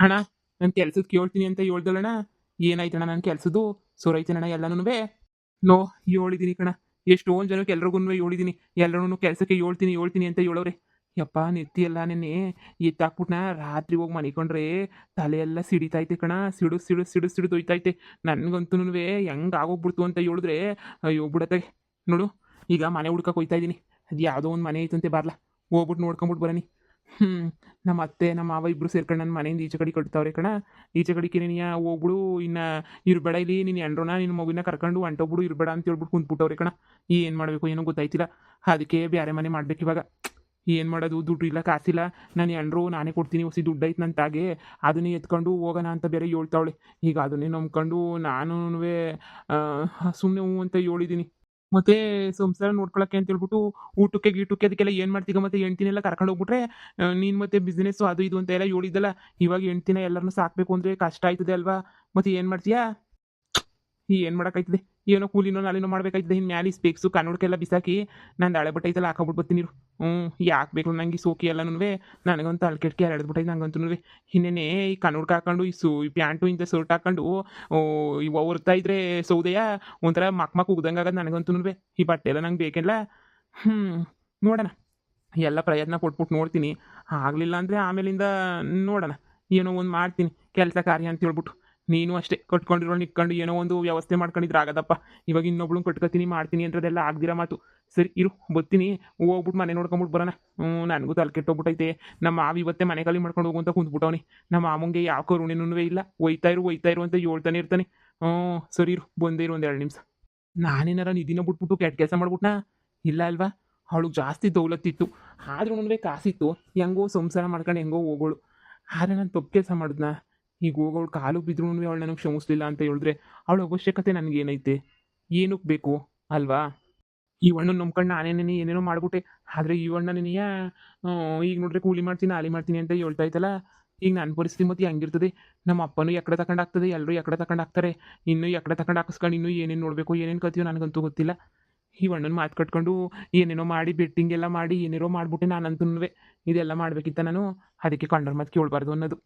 ಅಣ್ಣ ನಾನು ಕೆಲ್ಸಕ್ಕೆ ಕೇಳ್ತೀನಿ ಅಂತ ಹೇಳ್ದಲ್ಲಣ್ಣ. ಏನಾಯ್ತಣ್ಣ ನನ್ನ ಕೆಲ್ಸದ್ದು? ಸೋರೈತೇನಣ್ಣ ಎಲ್ಲನೂ? ನೋ, ಹೇಳಿದೀನಿ ಕಣ. ಎಷ್ಟೊಂದು ಜನಕ್ಕೆ ಎಲ್ರಿಗೂನು ಹೇಳಿದೀನಿ. ಎಲ್ರೂನು ಕೆಲ್ಸಕ್ಕೆ ಹೇಳ್ತೀನಿ ಹೇಳ್ತೀನಿ ಅಂತ ಹೇಳವ್ರೆ. ಯಪ್ಪಾ ನೆತ್ತಿ ಎಲ್ಲ ನೆನ್ನೆ ಎತ್ತಾಕ್ಬಿಟ್ನ. ರಾತ್ರಿ ಹೋಗಿ ಮನಿಕೊಂಡ್ರೆ ತಲೆ ಎಲ್ಲ ಸಿಡಿತೈತೆ ಕಣ. ಸಿಡು ತೊಯ್ತೈತೆ. ನನ್ಗಂತೂನುವೆ ಹೆಂಗ್ ಆಗೋಗ್ಬಿಡ್ತು ಅಂತ ಹೇಳಿದ್ರೆ ಅಯ್ಯೋ ಬಿಡತ್ತೆ. ನೋಡು, ಈಗ ಮನೆ ಹುಡ್ಕಕ್ಕೆ ಹೋಯ್ತಾ ಇದೀನಿ. ಅದು ಯಾವುದೋ ಒಂದು ಮನೆ ಐತಂತೆ, ಬಾರ್ಲಾ ಹೋಗ್ಬಿಟ್ಟು ನೋಡ್ಕೊಂಬಿಟ್ಟು ಬರನಿ. ನಮ್ಮ ಅತ್ತೆ ನಮ್ಮ ಮಾವ ಇಬ್ರು ಸೇರ್ಕೊಂಡು ನನ್ನ ಮನೆಯಿಂದ ಈಚೆ ಕಡೆ ಕಟ್ತಾವ್ರೆ ಕಣ. ಈಚೆ ಕಡೆಗೆ ನೀನು ಹೋಗ್ಬಿಡು, ಇನ್ನ ಇರ್ಬೇಡ ಇಲ್ಲಿ, ನೀನು ಎಂಡ್ರನ ನಿನ್ನ ಮಗುನ ಕರ್ಕೊಂಡು ಹೊಂಟೋಗ್ಬಿಡು, ಇರ್ಬೇಡ ಅಂತ ಹೇಳ್ಬಿಟ್ಟು ಕುಂತ್ಬಿಟ್ಟವ್ರೆ ಕಣ. ಏನು ಮಾಡಬೇಕು ಏನೋ ಗೊತ್ತಾಯ್ತಿಲ್ಲ. ಅದಕ್ಕೆ ಬೇರೆ ಮನೆ ಮಾಡ್ಬೇಕು ಇವಾಗ. ಏನು ಮಾಡೋದು? ದುಡ್ಡು ಇಲ್ಲ, ಕಾಸಿಲ್ಲ. ನಾನು ಎಂಡ್ರು ನಾನೇ ಕೊಡ್ತೀನಿ, ಹೊಸಿ ದುಡ್ಡು ಐತೆ ನನ್ನ ತಾಗೆ. ಅದನ್ನೇ ಎತ್ಕೊಂಡು ಹೋಗೋಣ ಅಂತ ಬೇರೆ ಹೇಳ್ತಾವಳೆ. ಈಗ ಅದನ್ನೇ ನಂಬ್ಕೊಂಡು ನಾನು ಸುಮ್ಮನೆ ಹ್ಞೂ ಅಂತ ಹೇಳಿದ್ದೀನಿ. ಮತ್ತೆ ಸಂಸಾರ ನೋಡ್ಕೊಳಕ್ಕೆ ಅಂತ ಹೇಳ್ಬಿಟ್ಟು ಊಟಕ್ಕೆ ಗೀಟಕ್ಕೆ ಅದಕ್ಕೆಲ್ಲ ಏನು ಮಾಡ್ತೀಗ? ಮತ್ತೆ ಹೆಂಡ್ತಿನೆಲ್ಲ ಕರ್ಕೊಂಡು ಹೋಗ್ಬಿಟ್ರೆ ನೀನು ಮತ್ತೆ ಬಿಸ್ನೆಸ್ಸು ಅದು ಇದು ಅಂತ ಎಲ್ಲ ಹೇಳಿದ್ದಲ್ಲ. ಇವಾಗ ಹೆಂಡ್ತಿನ ಎಲ್ಲರನ್ನೂ ಸಾಕಬೇಕು ಅಂದರೆ ಕಷ್ಟ ಆಯ್ತದೆ ಅಲ್ವಾ? ಮತ್ತೆ ಏನು ಮಾಡ್ತೀಯಾ? ಏನು ಮಾಡೋಕ್ಕಾಯ್ತದೆ? ಏನೋ ಕೂಲಿನೋ ನಾಲಿನೋ ಮಾಡ್ಬೇಕಾಯ್ತದೆ. ಇನ್ನು ಮ್ಯಾಲೆ ಸ್ಪೆಕ್ಸು ಕನ್ನಡಕ್ಕೆಲ್ಲ ಬಿಸಾಕಿ ನಾನು ಹಳೆ ಬಟ್ಟೆ ಐತಲ್ಲ ಹಾಕೊಂಬಿಟ್ಟು ಬರ್ತೀನಿ ಇರು. ಯಾಕೆ ಬೇಕು ನಂಗೆ ಈ ಸೋಕಿ ಎಲ್ಲನೂ? ನನಗಂತೂ ತಲೆ ಕೆಟ್ಕೆ ಹರಡ್ಬಿಟ್ಟೈತೆ ನಂಗಂತೂ. ಇನ್ನೇನೆ ಈ ಕನ್ನಡಕ್ಕೆ ಹಾಕೊಂಡು ಈ ಪ್ಯಾಂಟು ಇಂಥ ಶರ್ಟ್ ಹಾಕೊಂಡು ಇವು ಹೊರ್ತಾ ಇದ್ರೆ ಸೌದೆಯ ಒಂಥರ ಮಕ್ ಉಗ್ದಂಗೆ ಆಗೋದು ನನಗಂತೂ. ಈ ಬಟ್ಟೆ ಎಲ್ಲ ನಂಗೆ ಬೇಕಿಲ್ಲ. ಹ್ಞೂ, ನೋಡೋಣ. ಎಲ್ಲ ಪ್ರಯತ್ನ ಪಟ್ಬಿಟ್ಟು ನೋಡ್ತೀನಿ. ಆಗಲಿಲ್ಲ ಅಂದರೆ ಆಮೇಲಿಂದ ನೋಡೋಣ. ಏನೋ ಒಂದು ಮಾಡ್ತೀನಿ ಕೆಲಸ ಕಾರ್ಯ ಅಂತ ಹೇಳ್ಬಿಟ್ಟು. ನೀನು ಅಷ್ಟೇ ಕಟ್ಕೊಂಡಿರೋ ನಿಕ್ಕೊಂಡು ಏನೋ ಒಂದು ವ್ಯವಸ್ಥೆ ಮಾಡ್ಕೊಂಡಿದ್ರೆ ಆಗದಪ್ಪ. ಇವಾಗ ಇನ್ನೊಬ್ಳನ್ನ ಕಟ್ಕೊತೀನಿ ಮಾಡ್ತೀನಿ ಅಂದ್ರದೆಲ್ಲ ಆಗ್ದಿರ ಮಾತು. ಸರಿ ಇರು, ಬರ್ತೀನಿ. ಹೋಗ್ಬಿಟ್ಟು ಮನೆ ನೋಡ್ಕೊಂಬಿಟ್ಟು ಬರೋಣ. ನನಗೂ ತಲೆ ಕೆಟ್ಟೋಗ್ಬಿಟ್ಟೈತೆ. ನಮ್ಮ ಮಾವ ಇವತ್ತೇ ಮನೆ ಖಾಲಿ ಮಾಡ್ಕೊಂಡು ಹೋಗು ಅಂತ ಕುಂತ್ಬಿಟ್ಟವನಿ. ನಮ್ಮ ಮಾಮಂಗೆ ಯಾವ ಕರುಣೆನೂ ಇಲ್ಲ. ಒಯ್ತಾ ಇರು ಅಂತ ಹೇಳ್ತಾನೆ ಇರ್ತಾನೆ. ಸರಿ ಇರು, ಬಂದೇ ಇರು ಒಂದು 2 ನಿಮಿಷ. ನಾನೇನಾರ ನಿಧಿನ ಬಿಟ್ಬಿಟ್ಟು ಕೆಟ್ಟ ಕೆಲಸ ಮಾಡ್ಬಿಟ್ನಾ? ಇಲ್ಲ ಅಲ್ವಾ? ಅವಳಿಗೆ ಜಾಸ್ತಿ ದೌಲತ್ತಿತ್ತು, ಆದ್ರೂ ಕಾಸಿತ್ತು. ಹೆಂಗೋ ಸಂಸಾರ ಮಾಡ್ಕೊಂಡು ಹೆಂಗೋ ಹೋಗೋಳು. ಆದರೆ ನಾನು ತಪ್ಪು ಕೆಲಸ ಮಾಡಿದ್ನ? ಈಗ ಹೋಗೋಳು ಕಾಲು ಬಿದ್ರೂ ಅವಳು ನನಗೆ ಕ್ಷಮಿಸ್ಲಿಲ್ಲ ಅಂತ ಹೇಳಿದ್ರೆ ಅವಳ ಅವಶ್ಯಕತೆ ನನಗೇನೈತೆ? ಏನಕ್ಕೆ ಬೇಕು ಅಲ್ವಾ? ಈ ಅಣ್ಣನ ನಂಬ್ಕೊಂಡು ನಾನೇನೇನೆ ಏನೇನೋ ಮಾಡ್ಬಿಟ್ಟೆ. ಆದರೆ ಈ ಅಣ್ಣ ನಿನಗೆ ಈಗ ನೋಡ್ರೆ ಕೂಲಿ ಮಾಡ್ತೀನಿ ಆಲಿ ಮಾಡ್ತೀನಿ ಅಂತ ಹೇಳ್ತಾ ಇದ್ದಲ್ಲ. ಈಗ ನನ್ನ ಪರಿಸ್ಥಿತಿ ಮತ್ತೆ ಹೆಂಗಿರ್ತದೆ? ನಮ್ಮ ಅಪ್ಪನೂ ಎಕಡೆ ತಗೊಂಡು ಆಗ್ತದೆ, ಎಲ್ಲರೂ ಎಕಡೆ ತಗೊಂಡು ಹಾಕ್ತಾರೆ. ಇನ್ನೂ ಎಕಡೆ ತಗೊಂಡು ಹಾಕಿಸ್ಕೊಂಡು ಇನ್ನೂ ಏನೇನು ನೋಡಬೇಕು ಏನೇನು ಕತ್ತೀವೋ ನನಗಂತೂ ಗೊತ್ತಿಲ್ಲ. ಈ ಅಣ್ಣನ ಮಾತು ಕಟ್ಕೊಂಡು ಏನೇನೋ ಮಾಡಿ ಬೆಟ್ಟಿಂಗ್ ಎಲ್ಲ ಮಾಡಿ ಏನೇನೋ ಮಾಡ್ಬಿಟ್ಟೆ ನಾನಂತೂ. ಇದೆಲ್ಲ ಮಾಡ್ಬೇಕಿತ್ತ ನಾನು? ಅದಕ್ಕೆ ಕಂಡರ ಮಾತು ಕೇಳಬಾರ್ದು ಅನ್ನೋದು.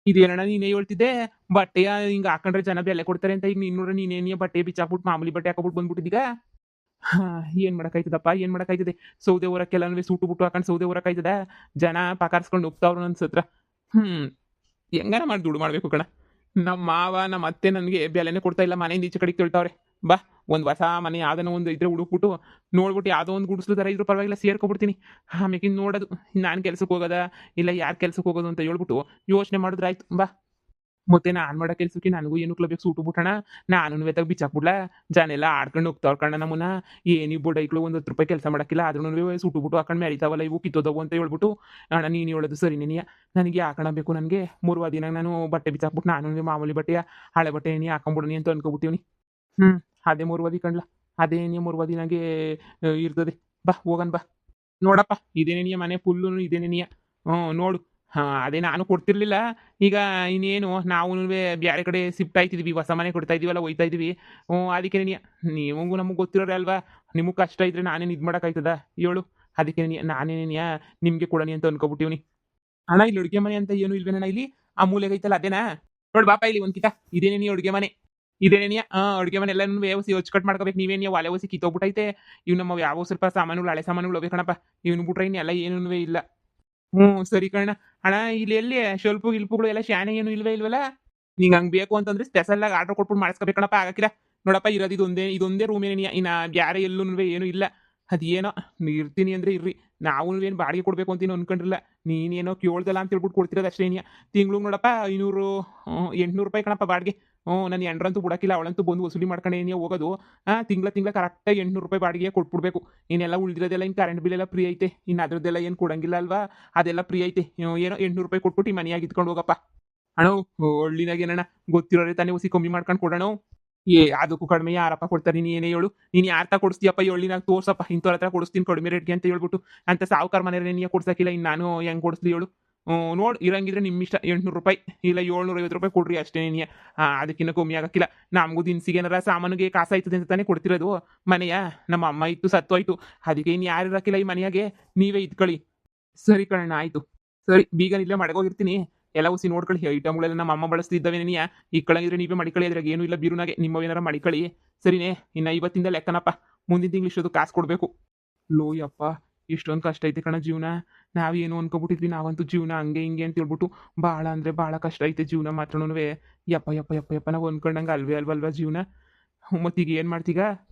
ಇದೇನಣ್ಣ ನೀನೇ ಹೇಳ್ತಿದ್ದೆ ಬಟ್ಟೆಯ ಹಿಂಗೆ ಹಾಕೊಂಡ್ರೆ ಜನ ಬೆಲೆ ಕೊಡ್ತಾರೆ ಅಂತ. ಈಗ ನೀನು ನೋಡ್ರೆ ನೀನೇನಿಯ ಬಟ್ಟೆ ಬಿಚ್ಚಾಕ್ಬಿಟ್ಟು ಮಾಮೂಲಿ ಬಟ್ಟೆ ಹಾಕೊಬಿಟ್ಟು ಬಂದ್ಬಿಟ್ಟಿದ್ದೀಗ. ಏನು ಮಾಡೋಕ್ಕಾಯ್ತದಪ್ಪ, ಏನು ಮಾಡೋಕ್ಕಾಯ್ತದೆ? ಸೌದೆ ಊರಕ್ಕೆಲ್ಲನೂ ಸೂಟು ಬುಟ್ಟು ಹಾಕೊಂಡು ಸೌದೆ ಊರಕ್ಕಾಯ್ತದ? ಜನ ಪಕಾರ್ಸ್ಕೊಂಡು ಹೋಗ್ತಾವ್ರು ನನ್ನ ಸತ್ರ. ಹೆಂಗಾರ ಮಾಡಿ ದುಡ್ಡು ಮಾಡಬೇಕು ಕಣ. ನಮ್ಮ ಮಾವ ನಮ್ಮ ಅತ್ತೆ ನನಗೆ ಬೆಲೆನೇ ಕೊಡ್ತಾ ಇಲ್ಲ. ಮನೆಯಿಂದ ಈಚೆ ಕಡೆಗೆ ತಿಳ್ತಾವ್ರೆ. ಬಾ, ಒಂದು ಹೊಸ ಮನೆ ಯಾವ್ದನ ಒಂದು ಇದ್ರೆ ಹುಡುಕ್ಬಿಟ್ಟು ನೋಡ್ಬಿಟ್ಟು ಯಾವುದೋ ಒಂದು ಗುಡಿಸ್ಲು ಥರ ಇದ್ರೂ ಪರವಾಗಿಲ್ಲ ಸೇರ್ಕೊಬಿಡ್ತೀನಿ. ಆಮೇಕಿಂದು ನೋಡೋದು ನಾನು ಕೆಲ್ಸಕ್ಕೆ ಹೋಗೋದಾ ಇಲ್ಲ ಯಾರು ಕೆಲ್ಸಕ್ಕೆ ಹೋಗೋದು ಅಂತ ಹೇಳ್ಬಿಟ್ಟು ಯೋಚನೆ ಮಾಡಿದ್ರೆ ಆಯ್ತು. ಬಾ, ಮತ್ತೆ ನಾನು ಮಾಡೋ ಕೆಲ್ಸಕ್ಕೆ ನನಗೂ ಏನು ಬೇಕು ಸೂಟು ಬಿಟ್ಟಣ. ನಾನು ವೆತ್ತಾಗ ಬಿಚ್ಚಾಕ್ಬಿಡ್ಲಾ? ಜನ ಎಲ್ಲ ಆಡ್ಕೊಂಡು ಹೋಗ್ತಾವ್ರ ಕಣ್ಣ ನಮ್ಮನ್ನ. ಏನಿಬ್ಬು ಡೈಕ್ಳು ಒಂದು 10 ರೂಪಾಯಿ ಕೆಲಸ ಮಾಡೋಕ್ಕಿಲ್ಲ, ಆದ್ರೂ ಸುಟ್ಟು ಬಿಟ್ಟು ಹಾಕೊಂಡು ಮೆರಿತಾವಲ್ಲ ಇವು ಕಿತ್ತೋದವು ಅಂತ ಹೇಳ್ಬಿಟ್ಟು. ಅಣ್ಣ ನೀನು ಹೇಳೋದು ಸರಿ ನೀನಿಯ. ನನಗೆ ಹಾಕೋಣ ಬೇಕು. ನನಗೆ 3 ದಿನ ನಾನು ಬಟ್ಟೆ ಬಿಚ್ಚಾಕ್ಬಿಟ್ಟು ನಾನು ಮಾಮೂಲಿ ಬಟ್ಟೆಯ ಹಳೆ ಬಟ್ಟೆ ನೀ ಹಾಕೊಂಬಿಡನಿ ಅಂತ ಅನ್ಕೊಬಿಡ್ತೀವಿ. ಅದೇ 3 ಕಣ್ಲ. ಅದೇ ನೀ 3 ನನಗೆ ಇರ್ತದೆ. ಬಾ ಹೋಗನ್ ಬಾ. ನೋಡಪ್ಪ ಇದೇನೇನಿಯ ಮನೆ ಫುಲ್ಲು ಇದೇನೇನಿಯ. ನೋಡು. ಅದೇ ನಾನು ಕೊಡ್ತಿರ್ಲಿಲ್ಲ. ಈಗ ಇನ್ನೇನು ನಾವುನುವೆ ಬ್ಯಾರೆ ಕಡೆ ಶಿಫ್ಟ್ ಆಯ್ತಿದ್ವಿ. ಹೊಸ ಮನೆ ಕೊಡ್ತಾ ಇದೀವಲ್ಲ, ಹೋಯ್ತಾ ಇದೀವಿ. ಅದಕ್ಕೇನಿಯ ನೀವಂಗೂ ನಮಗೆ ಗೊತ್ತಿರೋರೆ ಅಲ್ವಾ? ನಿಮಗೆ ಕಷ್ಟ ಇದ್ರೆ ನಾನೇನು ಇದು ಮಾಡೋಕ್ಕಾಯ್ತದ ಹೇಳು? ಅದಕ್ಕೇನಿಯ ನಾನೇನೇನಿಯ ನಿಮಗೆ ಕೊಡನಿ ಅಂತ ಅನ್ಕೊಬಿಟ್ಟಿವ್ನಿ. ಅಣ್ಣ ಇಲ್ಲಿ ಅಡುಗೆ ಮನೆ ಅಂತ ಏನು ಇಲ್ವೇನಣ್ಣ ಇಲ್ಲಿ? ಆ ಮೂಲೆಗೆ ಐತಲ್ಲ ಅದೇನಾ? ನೋಡು ಬಾಪ ಇಲ್ಲಿ ಒಂದು ಕಿತ. ಇದೇನೇನಿ ಅಡುಗೆ ಮನೆ? ಇದೇನೇನಿಯ ಅಡುಗೆ ಮನೆ ಎಲ್ಲನೂ ವ್ಯವಸ್ಥೆ ಅಚ್ಚುಕಟ್ಟು ಮಾಡ್ಕೋಬೇಕು. ನೀವೇನಿಯ ಒಲೆ ಒಸಿ ಕಿತ್ತೋಗ್ಬಿಟ್ಟೈತೆ. ಇವು ನಮ್ಮ ಯಾವ ಸ್ವಲ್ಪ ಸಾಮಾನುಗಳು ಹಳೆ ಸಾಮಾನುಗಳು ಹೋಗ್ಬೇಕು ಕಣಪ್ಪ. ಇವ್ನು ಬಿಟ್ರೆ ಇನ್ನೆಲ್ಲ ಏನೂ ಇಲ್ಲ. ಸರಿ ಕಣ. ಅಣ್ಣ ಇಲ್ಲಿ ಎಲ್ಲಿ ಶೆಲ್ಫು ಗಿಲ್ಪುಗಳು ಎಲ್ಲ ಶಾನೆ ಏನು ಇಲ್ವಲ್ಲ? ನಿಂಗೆ ಹಂಗೆ ಬೇಕು ಅಂತಂದ್ರೆ ಸ್ಪೆಷಲ್ ಆಗಿ ಆರ್ಡರ್ ಕೊಟ್ಬಿಟ್ಟು ಮಾಡಿಸ್ಕೋಬೇಕಣಪ್ಪ. ಆಗಕ್ಕಿಲ್ಲ ನೋಡಪ್ಪ, ಇರೋದು ಇದೊಂದೇ ರೂಮೇನಿಯ. ಇನ್ನು ಬ್ಯಾರೆ ಎಲ್ಲೂ ಏನೂ ಇಲ್ಲ. ಅದೇನೋ ಇರ್ತೀನಿ ಅಂದರೆ ಇರ್ರಿ. ನಾವು ಏನು ಬಾಡಿಗೆ ಕೊಡಬೇಕು ಅಂತೀನೋ ಅನ್ಕೊಂಡಿರಲ್ಲ. ನೀನೇನೋ ಕೇಳ್ದಲ್ಲ ಅಂತ ಹೇಳ್ಬಿಟ್ಟು ಕೊಡ್ತಿರೋದು ಅಷ್ಟೇ. ತಿಂಗ್ಳಿಗೆ ನೋಡಪ್ಪ 500 800 ರೂಪಾಯಿ ಕಣಪ್ಪ ಬಾಡಿಗೆ. ನನ್ನ ಎಂಡ್ರಂತೂ ಬಿಡೋಕ್ಕಿಲ್ಲ. ಅವಳಂತೂ ಬಂದು ವಸೂಲಿ ಮಾಡ್ಕೊಂಡೇನಿಯ ಹೋಗೋದು. ತಿಂಗಳ ಕರೆಕ್ಟಾಗಿ 800 ರೂಪಾಯಿ ಬಾಡಿಗೆ ಕೊಟ್ಬಿಡ್ಬೇಕು. ಇನ್ನೆಲ್ಲ ಉಳಿದಿರೋದೆಲ್ಲ ಇನ್ನು ಕರೆಂಟ್ ಬಿಲ್ ಎಲ್ಲ ಫ್ರೀ ಐತೆ. ಇನ್ನು ಅದ್ರದ್ದೆಲ್ಲ ಏನು ಕೊಡಂಗಿಲ್ಲ ಅಲ್ವಾ? ಅದೆಲ್ಲ ಫ್ರೀ ಐತೆ. ಏನೋ 800 ರೂಪಾಯಿ ಕೊಟ್ಬಿಟ್ಟು ಈ ಮನೆಯಾಗಿ ಇದ್ಕೊಂಡು ಹೋಗಪ್ಪ. ಅಣ್ಣ ಹಳ್ಳಿನಾಗ ಏನಣ್ಣ ಗೊತ್ತಿರೋರೆ ತಾನೇ ಹೊಸಿ ಕಮ್ಮಿ ಮಾಡ್ಕೊಂಡು ಕೊಡೋಣ. ಅದಕ್ಕೂ ಕಡಿಮೆ ಯಾರಪ್ಪ ಕೊಡ್ತಾರೆ? ನೀನು ಏನೇ ಹೇಳು. ನೀನು ಯಾರ ತಾ ಕೊಡಿಸ್ತೀಯಪ್ಪ ಹಳ್ಳಿನಾಗ? ತೋರ್ಸಪ್ಪ, ಇಂಥವ್ರ ಹತ್ರ ಕೊಡಿಸ್ತೀನಿ ಕಡಿಮೆ ರೇಟ್ಗೆ ಅಂತ ಹೇಳ್ಬಿಟ್ಟು. ಅಂತ ಸಾವುಕಾರ ಮನೆಯವ್ರೆ ನೀನು ಕೊಡ್ಸಕ್ಕಿಲ್ಲ. ಇನ್ನು ನಾನು ಹೆಂಗೆ ಕೊಡಿಸ್ಲಿ ಹೇಳು? ನೋಡಿ ಇರಂಗಿದ್ರೆ ನಿಮ್ಮ ಇಷ್ಟ. 800 ರೂಪಾಯಿ ಇಲ್ಲ 750 ರೂಪಾಯಿ ಕೊಡ್ರಿ ಅಷ್ಟೇ. ನೀನು ಅದಕ್ಕಿಂತ ಕಮ್ಮಿ ಆಗಕ್ಕಿಲ್ಲ. ನಮಗೂ ದಿನಸಿಗೆ ಏನಾರ ಸಾಮಾನಿಗೆ ಕಾಸು ಆಯ್ತದೆ ಅಂತ ತಾನೇ ಕೊಡ್ತಿರೋದು. ಮನೆಯ ನಮ್ಮ ಅಮ್ಮ ಇತ್ತು ಸತ್ತು ಆಯ್ತು. ಅದಕ್ಕೆ ಇನ್ನು ಯಾರು ಇರಕ್ಕಿಲ್ಲ ಈ ಮನೆಯಾಗೆ. ನೀವೇ ಇದ್ಕೊಳ್ಳಿ. ಸರಿ ಕಣಣ್ಣ ಆಯಿತು. ಸರಿ ಬೀಗ ಇಲ್ಲೇ ಮಡಗೋಗಿರ್ತೀನಿ. ಎಲ್ಲ ಉಸಿ ನೋಡ್ಕೊಳ್ಳಿ ಐಟಮ್ಗಳೆಲ್ಲ ನಮ್ಮ ಅಮ್ಮ ಬಳಸ್ತಿದ್ದಾವೆ ನೀ ಇಕ್ಕಳಂಗಿದ್ರೆ ನೀವೇ ಮಡಿಕಳಿ ಅದ್ರಾಗ ಏನೂ ಇಲ್ಲ ಬಿರುನಾಗೆ ನಿಮ್ಮವೇನಾರ ಮಡಿಕಳಿ ಸರಿನೇ ಇನ್ನು ಇವತ್ತಿಂದ ಲೆಕ್ಕನಪ್ಪ ಮುಂದಿನ ತಿಂಗಳು ಇಷ್ಟೊಂದು ಕಾಸು ಕೊಡಬೇಕು ಲೋ ಯಪ್ಪ ಇಷ್ಟೊಂದು ಕಷ್ಟ ಐತೆ ಕಣ ಜೀವನ ನಾವೇನು ಅನ್ಕೊಬಿಟ್ಟಿದ್ವಿ ನಾವಂತೂ ಜೀವನ ಹಂಗೆ ಹಿಂಗೆ ಅಂತ ಹೇಳ್ಬಿಟ್ಟು ಭಾಳ ಅಂದರೆ ಭಾಳ ಕಷ್ಟ ಐತೆ ಜೀವನ ಮಾತ್ರನೂ ಯಪ್ಪ ಯಪ್ಪ ಯಪ್ಪ ಯಪ್ಪ ನಾವು ಅನ್ಕೊಂಡಂಗೆ ಅಲ್ವಲ್ವಾ ಜೀವನ ಮತ್ತೀಗ ಏನು ಮಾಡ್ತೀಗ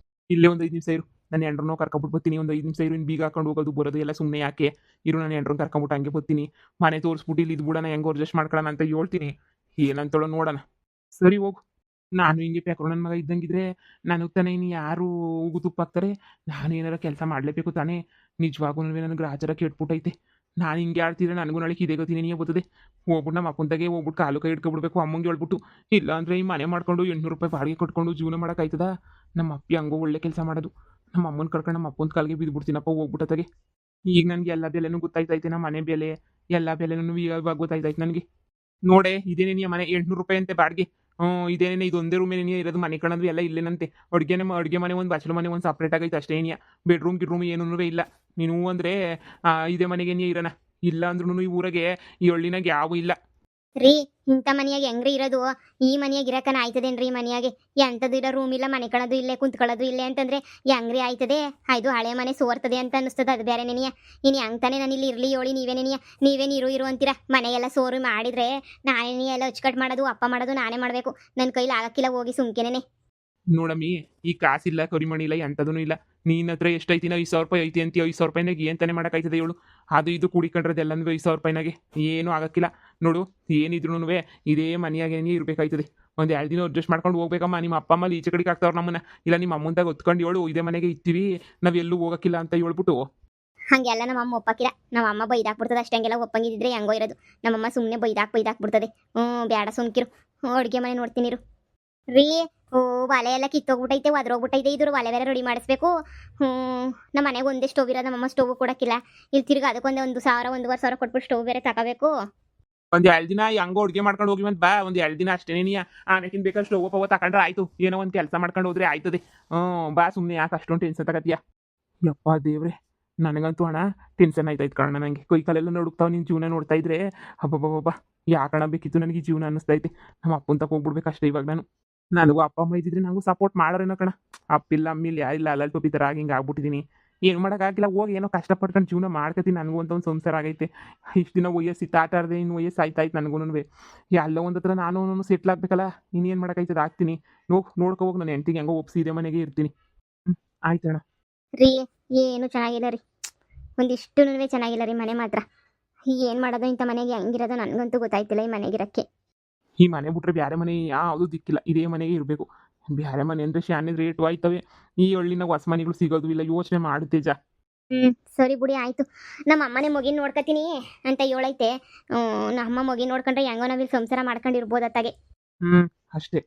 ಇಲ್ಲೇ ಒಂದು 5 ನಿಮಿಷ ಇರು ನಾನು ಎಂಡ್ರನ್ನೋ ಕರ್ಕೊಬಿಟ್ಟು ಬರ್ತೀನಿ ಒಂದು 5 ನಿಮಿಷ ಇರು ಇನ್ನು ಬೀಗ ಹಾಕೊಂಡು ಹೋಗೋದು ಬರೋದು ಎಲ್ಲ ಸುಮ್ಮನೆ ಯಾಕೆ ಇರು ನಾನು ಎಂಡ್ರನ್ನ ಕರ್ಕೊಂಬಿಟ್ಟು ಹಂಗೆ ಬರ್ತೀನಿ ಮನೆ ತೋರಿಸ್ಬಿಟ್ಟು ಇಲ್ಲಿ ಇದ್ಬಿಡೋಣ ಹೆಂಗೆ ಅಡ್ಜಸ್ಟ್ ಮಾಡ್ಕೊಳ್ಳೋಣ ಅಂತ ಹೇಳ್ತೀನಿ ಏನಂತೇಳೋ ನೋಡೋಣ ಸರಿ ಹೋಗು ನಾನು ಹಿಂಗೆ ಪ್ಯಾಕರು ನನ್ನ ಮಗ ಇದ್ದಂಗಿದ್ರೆ ನನಗೆ ತಾನೇ ಇನ್ನು ಯಾರು ಉಗು ತುಪ್ಪ ಹಾಕ್ತಾರೆ ನಾನು ಏನಾರ ಕೆಲಸ ಮಾಡಲೇಬೇಕು ತಾನೇ ನಿಜವಾಗೂ ನನಗೆ ಗ್ರಾಚಾರ ಕೆಟ್ಬಿಟ್ಟೈತೆ ನಾನು ಹಿಂಗೆ ಆಡ್ತಿದ್ರೆ ನನಗೂ ನಾಳೆ ಇದೇ ಗೊತ್ತೀನಿ ನೀ ಬರ್ತದೆ ಹೋಗ್ಬಿಟ್ಟು ನಮ್ಮ ಅಪ್ಪಂತಾಗೆ ಹೋಗ್ಬಿಟ್ಟು ಕಾಲು ಕೈ ಇಟ್ಕೊಬಿಡ್ಬೇಕು ಅಮ್ಮಂಗೆ ಹೇಳ್ಬಿಟ್ಟು ಇಲ್ಲ ಅಂದರೆ ಈ ಮನೆ ಮಾಡ್ಕೊಂಡು 800 ರೂಪಾಯಿ ಬಾಡಿಗೆ ಕಟ್ಕೊಂಡು ಜೀವನ ಮಾಡೋಕ್ಕಾಯ್ತದ ನಮ್ಮ ಅಪ್ಪಿ ಹಂಗೋ ಒಳ್ಳೆ ಕೆಲಸ ಮಾಡೋದು ನಮ್ಮ ಅಮ್ಮನ ಕರ್ಕೊಂಡು ನಮ್ಮ ಅಪ್ಪನ ಕಾಲಿಗೆ ಬಿದ್ದುಬಿಡ್ತೀನಪ್ಪ ಹೋಗ್ಬಿಟ್ಟತ್ತಾಗೆ ಈಗ ನನಗೆ ಎಲ್ಲ ಬೆಲೆನೂ ಗೊತ್ತಾಯ್ತೈತೆ ನಮ್ಮ ಮನೆ ಬೆಲೆ ಎಲ್ಲ ಬೆಲೆನೂ ಇವಾಗ ಗೊತ್ತಾಯ್ತೈತೆ ನನಗೆ ನೋಡೆ ಇದೇನೇ ನೀ ಮನೆ 800 ರೂಪಾಯಿ ಅಂತೆ ಬಾಡಿಗೆ ಇದೇನೇ ಇದೊಂದೇ ರೂಮೇನೇ ಇರೋದು ಮನೆ ಕಣಂದ್ರೆ ಎಲ್ಲ ಇಲ್ಲೇನಂತೆ ಅಡುಗೆ ಮನೆ ಒಂದು ಬಚ್ಚಲು ಮನೆ ಒಂದು ಸಪ್ರೇಟ್ ಆಗೈತೆ ಅಷ್ಟೇ ಏನಿಯ ಬೆಡ್ರೂಮ್ ಏನೂ ಇಲ್ಲ ನೀನು ಅಂದರೆ ಇದೇ ಮನೆಗೆ ನೀ ಇರೋಣ ಇಲ್ಲ ಅಂದ್ರೂ ಈ ಊರಾಗೆ ಈ ಹಳ್ಳಿನಾಗ ಯಾವೂ ಇಲ್ಲ ರೀ ಇಂಥ ಮನೆಯಾಗ ಹೆಂಗ್ರಿ ಇರೋದು ಈ ಮನೆಯಾಗ ಇರಕನ ಆಯ್ತದೇನ್ರಿ ಈ ಮನೆಯಾಗೆ ಎಂಥದ್ದು ಇರೋ ರೂಮ್ ಇಲ್ಲ ಮನೆ ಕಳೋದು ಇಲ್ಲೇ ಕುಂತ್ಕೊಳ್ಳೋದು ಇಲ್ಲೇ ಅಂತಂದ್ರೆ ಹೆಂಗ್ರಿ ಆಯ್ತದೆ ಇದು ಹಳೆ ಮನೆ ಸೋರ್ತದೆ ಅಂತ ಅನಿಸ್ತದೆ ಅದು ಬೇರೆ ನೆನೆಯ ಇನ್ನು ಹೆಂಗ್ ತಾನೇ ನಾನು ಇಲ್ಲಿ ಇರಲಿ ಹೇಳಿ ನೀವೇನು ಇರು ಅಂತೀರಾ ಮನೆಯೆಲ್ಲ ಸೋರು ಮಾಡಿದ್ರೆ ನಾನೇ ಎಲ್ಲ ಅಚ್ಚುಕಟ್ಟು ಮಾಡೋದು ಅಪ್ಪ ಮಾಡೋದು ನಾನೇ ಮಾಡಬೇಕು ನನ್ನ ಕೈಲಿ ಆಗಕ್ಕಿಲ್ಲ ಹೋಗಿ ಸುಮ್ಕೆನೆ ನೋಡಮ್ಮಿ ಈ ಕಾಸಿಲ್ಲ ಕರಿಮಣಿ ಇಲ್ಲ ಎಂಥದೂ ಇಲ್ಲ ನೀನ್ ಹತ್ರ ಎಷ್ಟೈತಿನ 5,000 ರೂಪಾಯಿ ಐತಿ ಅಂತೀಯ 5,000 ರೂಪಾಯಿನಾಗ ಏನು ತಾನೇ ಮಾಡೋಕ್ಕಾಯ್ತದೆ ಹೇಳು ಅದು ಇದು ಕೂಡಿಕೊಂಡ್ರದೆಲ್ಲನೂ 5,000 ರೂಪಾಯಿನಾಗೆ ಏನೂ ಆಗಕ್ಕಿಲ್ಲ ನೋಡು ಏನಿದ್ರು ಇದೇ ಮನೆಯಾಗೇ ಇರಬೇಕಾಯ್ತದೆ ಒಂದು 2 ದಿನ ಅಡ್ಜಸ್ಟ್ ಮಾಡ್ಕೊಂಡು ಹೋಗ್ಬೇಕಮ್ಮ ನಿಮ್ಮ ಅಪ್ಪ ಅಮ್ಮ ಈಚೆ ಕಡೆಗೆ ಆಗ್ತಾವ್ರು ನಮ್ಮನ್ನ ಇಲ್ಲ ನಿಮ್ಮ ಅಮ್ಮಂತಾಗ ಹೊತ್ಕೊಂಡು ಹೇಳು ಇದೇ ಮನೆಗೆ ಇರ್ತೀವಿ ನಾವು ಎಲ್ಲೂ ಹೋಗಕ್ಕಿಲ್ಲ ಅಂತ ಹೇಳ್ಬಿಟ್ಟು ಹಂಗೆಲ್ಲ ನಮ್ಮಮ್ಮ ಒಪ್ಪಕ್ಕಿಲ್ಲ ನಮ್ಮಮ್ಮ ಬೈದಾಕ್ಬಿಡ್ತದೆ ಅಷ್ಟೇ ಹಂಗೆಲ್ಲ ಒಪ್ಪಂಗಿದ್ರೆ ಹೆಂಗೋ ಇರೋದು ನಮ್ಮಮ್ಮ ಸುಮ್ಮನೆ ಬೈದಾಕ್ಬಿಡ್ತದೆ ಬೇಡ ಸುಮ್ಕಿರು ಅಡುಗೆ ಮನೆ ನೋಡ್ತೀನಿರು ರೀ ಒಲೆ ಎಲ್ಲ ಕಿತ್ತೋಗ್ಬಿಟ್ಟೈತೆ ಒದ್ರೋಗ್ಬಿಟ್ಟೈತೆ ಇದ್ರ ಒಲೆ ಬೇರೆ ರೆಡಿ ಮಾಡಿಸ್ಬೇಕು ನಮ್ಮ ಮನೆಗೆ ಒಂದೇ ಸ್ಟೋವ್ ಇರೋದು ನಮ್ಮಮ್ಮ ಸ್ಟೋವ್ ಕೊಡಕ್ಕಿಲ್ಲ ಇಲ್ಲಿ ತಿರ್ಗಿ ಅದಕ್ಕೊಂದೇ 1,000 1,500 ಕೊಟ್ಬಿಟ್ಟು ಸ್ಟೋವ್ ಬೇರೆ ತಗೋಬೇಕು ಒಂದು 2 ದಿನ ಹೆಂಗೋ ಅಡುಗೆ ಮಾಡ್ಕೊಂಡು ಹೋಗಿ ಬಾ ಒಂದು 2 ದಿನ ಅಷ್ಟೇ ನೀ ಆಮೇಕಿನ ಬೇಕಾದ್ರೆ ಸ್ಟೋವ್ ಪವ ತಗೊಂಡ್ರೆ ಆಯ್ತು ಏನೋ ಒಂದು ಕೆಲಸ ಮಾಡ್ಕೊಂಡು ಹೋದ್ರೆ ಆಯ್ತದೆ ಬಾ ಸುಮ್ಮನೆ ಯಾಕೆ ಅಷ್ಟೊಂದು ಟೆನ್ಷನ್ ತಗತ್ತೀಯ ಯಪ್ಪ ದೇವ್ರೆ ನನಗಂತೂ ಹಣ ಟೆನ್ಷನ್ ಆಯ್ತಾಯ್ತು ಕಣ ನನಗೆ ಕೈ ಕಾಲೆಲ್ಲ ನಡುಕ್ತಾವ ನಿನ್ನ ಜೀವನ ನೋಡ್ತಾ ಇದ್ರೆ ಹಬ್ಬಬ್ಬಬ್ಬ ಯಾಕಣ ಬೇಕಿತ್ತು ನನಗೆ ಈ ಜೀವನ ಅನ್ನಿಸ್ತೈತೆ ನಮ್ಮ ಅಪ್ಪನ ತಕ ಹೋಗ್ಬಿಡ್ಬೇಕು ಅಷ್ಟೇ ಇವಾಗ ನನಗೂ ಅಪ್ಪ ಅಮ್ಮ ಇದ್ದಿದ್ರೆ ನನಗೂ ಸಪೋರ್ಟ್ ಮಾಡೋರೇನೋ ಕಣ ಅಪ್ಪಿಲ್ಲ ಅಮ್ಮಿಲ್ಲ ಯಾರಿಲ್ಲ ಅಲ್ಲಲ್ ಟೊಪಿ ಥರ ಆಗಿ ಹಿಂಗೆ ಆಗ್ಬಿಟ್ಟಿದ್ದೀನಿ ಏನು ಮಾಡೋಕ್ಕಾಗಿಲ್ಲ ಹೋಗಿ ಏನೋ ಕಷ್ಟಪಡ್ಕೊಂಡು ಜೀವನ ಮಾಡ್ಕೊತೀನಿ ನನಗೂ ಅಂತ ಒಂದು ಸಂಸಾರ ಆಗೈತೆ ಇಷ್ಟು ದಿನ ವಯಸ್ಸು ಆಟಾಡ್ದೆ ಇನ್ನು ವಯಸ್ಸು ಆಯ್ತಾಯ್ತು ನನಗೂ ಎಲ್ಲ ಒಂದು ಹತ್ರ ನಾನು ಸೆಟ್ಲ್ ಆಗಬೇಕಲ್ಲ ಇನ್ನೇನು ಮಾಡೋಕ್ಕಾಯ್ತದೆ ಆಗ್ತೀನಿ ನೋಡ್ಕೊ ಹೋಗಿ ನಾನು ಹೆಂಡ್ತಿಗೆ ಹೆಂಗೋ ಒಪ್ಸಿ ಇದೇ ಮನೆಗೆ ಇರ್ತೀನಿ ಆಯ್ತಣ್ಣ ರೀ ಏನು ಚೆನ್ನಾಗಿಲ್ಲ ರೀ ಒಂದಿಷ್ಟು ಚೆನ್ನಾಗಿಲ್ಲ ರೀ ಮನೆ ಮಾತ್ರ ಏನು ಮಾಡೋದು ಇಂಥ ಮನೆಗೆ ಹೆಂಗಿರೋದು ನನಗಂತೂ ಗೊತ್ತಾಯ್ತಿಲ್ಲ ಈ ಮನೆಗಿರಕ್ಕೆ ಈ ಮನೆ ಬಿಟ್ರೆ ಬೇರೆ ಮನೆ ಯಾವುದು ದಿಕ್ಕಿಲ್ಲ ಇದೇ ಮನೆಗೆ ಇರಬೇಕು ಬೇರೆ ಮನೆ ಅಂದರೆ ಶಾನೆ ರೇಟು ಆಯ್ತವೆ ಈ ಹಳ್ಳಿನಾಗ ಹೊಸ ಮನೆಗಳು ಸಿಗೋದು ಇಲ್ಲ ಯೋಚನೆ ಮಾಡುತ್ತೇಜ ಸರಿ ಬಿಡಿ ಆಯಿತು ನಮ್ಮ ಅಮ್ಮನೇ ಮಗಿನ ನೋಡ್ಕೊತೀನಿ ಅಂತ ಹೇಳೈತೆ ನಮ್ಮ ಮಗಿನ ನೋಡ್ಕೊಂಡ್ರೆ ಹೆಂಗೋ ನಾವಿಲ್ಲಿ ಸಂಸಾರ ಮಾಡ್ಕೊಂಡಿರ್ಬೋದು ಅತ್ತಾಗೆ ಅಷ್ಟೇ